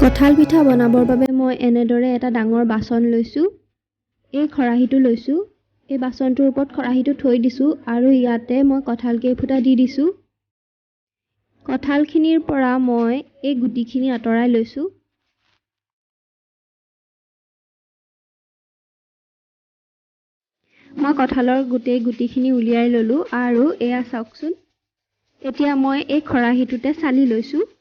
কঁঠাল পিঠা বনাবৰ বাবে মই এনেদৰে এটা ডাঙৰ বাচন লৈছোঁ। এই খৰাহিটো লৈছোঁ। এই বাচনটোৰ ওপৰত খৰাহিটো থৈ দিছোঁ আৰু ইয়াতে মই কঁঠাল কেইফুটা দি দিছোঁ। কঁঠালখিনিৰ পৰা মই এই গুটিখিনি আঁতৰাই লৈছোঁ। মই কঁঠালৰ গোটেই গুটিখিনি উলিয়াই ল'লোঁ আৰু এয়া চাওকচোন। এতিয়া মই এই খৰাহিটোতে চালি লৈছোঁ।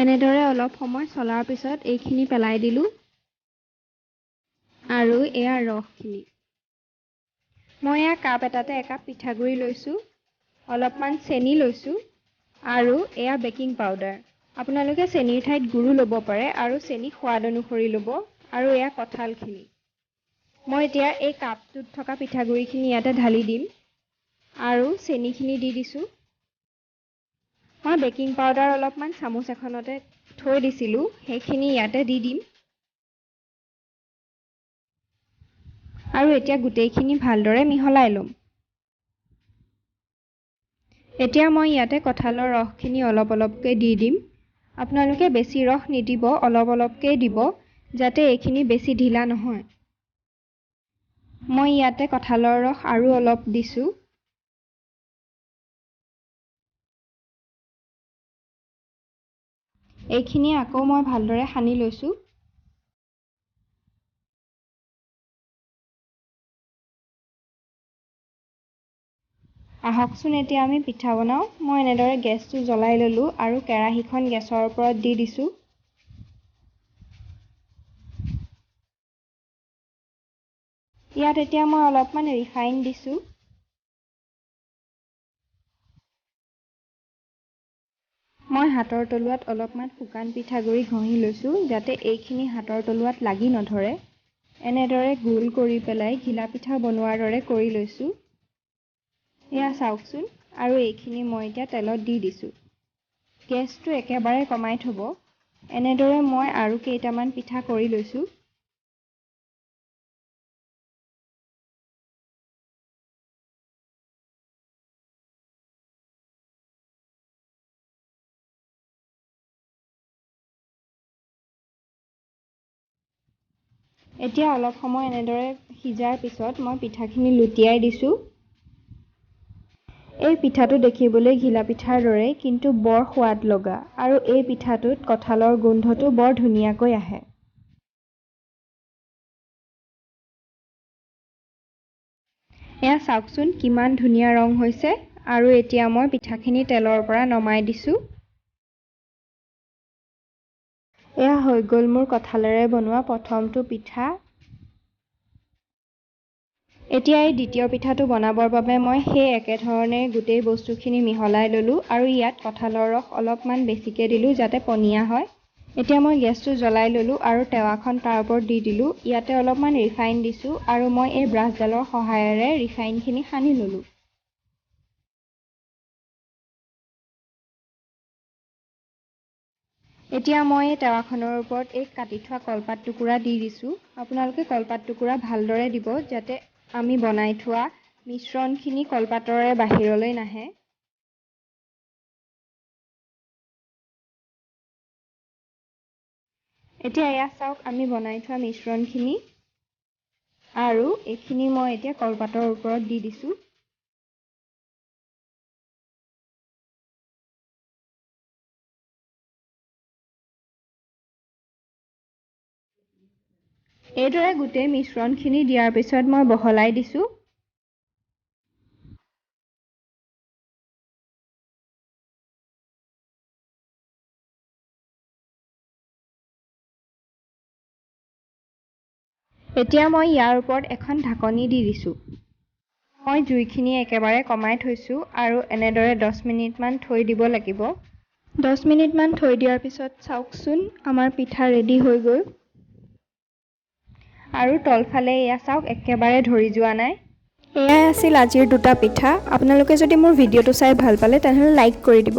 এনেদৰে অলপ সময় চলাৰ পিছত এইখিনি পেলাই দিলোঁ আৰু এয়া ৰসখিনি। মই এয়া কাপ এটাতে একাপ পিঠাগুড়ি লৈছোঁ, অলপমান চেনি লৈছোঁ আৰু এয়া বেকিং পাউডাৰ। আপোনালোকে চেনিৰ ঠাইত গুড়ো ল'ব পাৰে আৰু চেনি সোৱাদ অনুসৰি ল'ব। আৰু এয়া কঁঠালখিনি। মই এতিয়া এই কাপটোত থকা পিঠাগুড়িখিনি ইয়াতে ঢালি দিম আৰু চেনিখিনি দি দিছোঁ। মই বেকিং পাউডাৰ অলপমান চামুচ এখনতে থৈ দিছিলোঁ, সেইখিনি ইয়াতে দি দিম। আৰু এতিয়া গোটেইখিনি ভালদৰে মিহলাই ল'ম। এতিয়া মই ইয়াতে কঁঠালৰ ৰসখিনি অলপ অলপকৈ দি দিম। আপোনালোকে বেছি ৰস নিদিব, অলপ অলপকৈ দিব, যাতে এইখিনি বেছি ঢিলা নহয়। মই ইয়াতে কঁঠালৰ ৰস আৰু অলপ দিছোঁ। এইখিনি আকৌ মই ভালদৰে সানি লৈছোঁ। আহকচোন এতিয়া আমি পিঠা বনাওঁ। মই এনেদৰে গেছটো জ্বলাই ল'লোঁ আৰু কেৰাহীখন গেছৰ ওপৰত দি দিছোঁ। ইয়াত এতিয়া মই অলপমান ৰিফাইন দিছোঁ। মই হাতৰ তলুৱাত অলপমান শুকান পিঠাগুড়ি ঘঁহি লৈছোঁ, যাতে এইখিনি হাতৰ তলুৱাত লাগি নধৰে। এনেদৰে গোল কৰি পেলাই ঘিলা পিঠা বনোৱাৰ দৰে কৰি লৈছোঁ। এয়া চাওকচোন। আৰু এইখিনি মই এতিয়া তেলত দি দিছোঁ। গেছটো একেবাৰে কমাই থ'ব। এনেদৰে মই আৰু কেইটামান পিঠা কৰি লৈছোঁ। এতিয়া অলপ সময় এনেদৰে সিজাৰ পিছত মই পিঠাখিনি লুটিয়াই দিছোঁ। এই পিঠাটো দেখিবলৈ ঘিলা পিঠাৰ দৰে, কিন্তু বৰ সোৱাদ লগা আৰু এই পিঠাটোত কঁঠালৰ গোন্ধটো বৰ ধুনীয়াকৈ আহে। এয়া চাওকচোন কিমান ধুনীয়া ৰং হৈছে। আৰু এতিয়া মই পিঠাখিনি তেলৰ পৰা নমাই দিছোঁ। এয়া হৈ গ'ল মোৰ কঁঠালেৰে বনোৱা প্ৰথমটো পিঠা। এতিয়া এই দ্বিতীয় পিঠাটো বনাবৰ বাবে মই সেই একেধৰণে গোটেই বস্তুখিনি মিহলাই ল'লোঁ আৰু ইয়াত কঁঠালৰ ৰস অলপমান বেছিকৈ দিলোঁ, যাতে পনীয়া হয়। এতিয়া মই গেছটো জ্বলাই ল'লোঁ আৰু টেৱাখন তাৰ ওপৰত দি দিলোঁ। ইয়াতে অলপমান ৰিফাইন দিছোঁ আৰু মই এই ব্ৰাছডালৰ সহায়েৰে ৰিফাইনখিনি সানি ল'লোঁ। এতিয়া মই এই টেৱাখনৰ ওপৰত এই কাটি থোৱা কলপাত টুকুৰা দি দিছোঁ। আপোনালোকে কলপাত টুকুৰা ভালদৰে দিব, যাতে আমি বনাই থোৱা মিশ্ৰণখিনি কলপাতৰে বাহিৰলৈ নাহে। এতিয়া এয়া চাওক আমি বনাই থোৱা মিশ্ৰণখিনি, আৰু এইখিনি মই এতিয়া কলপাতৰ ওপৰত দি দিছোঁ। এইদৰে গোটেই মিশ্ৰণখিনি দিয়াৰ পিছত মই বহলাই দিছোঁ। এতিয়া মই ইয়াৰ ওপৰত এখন ঢাকনি দি দিছোঁ। মই জুইখিনি একেবাৰে কমাই থৈছোঁ আৰু এনেদৰে 10 মিনিটমান থৈ দিব লাগিব। 10 মিনিটমান থৈ দিয়াৰ পিছত চাওকচোন, আমাৰ পিঠা ৰেডি হৈ গ'ল। আৰু তলফালে এয়া চাওক, একেবাৰে ধৰি যোৱা নাই। এয়াই আছিল আজিৰ দুটা পিঠা। আপোনালোকে যদি মোৰ ভিডিঅ'টো চাই ভাল পালে তেনেহ'লে লাইক কৰি দিব।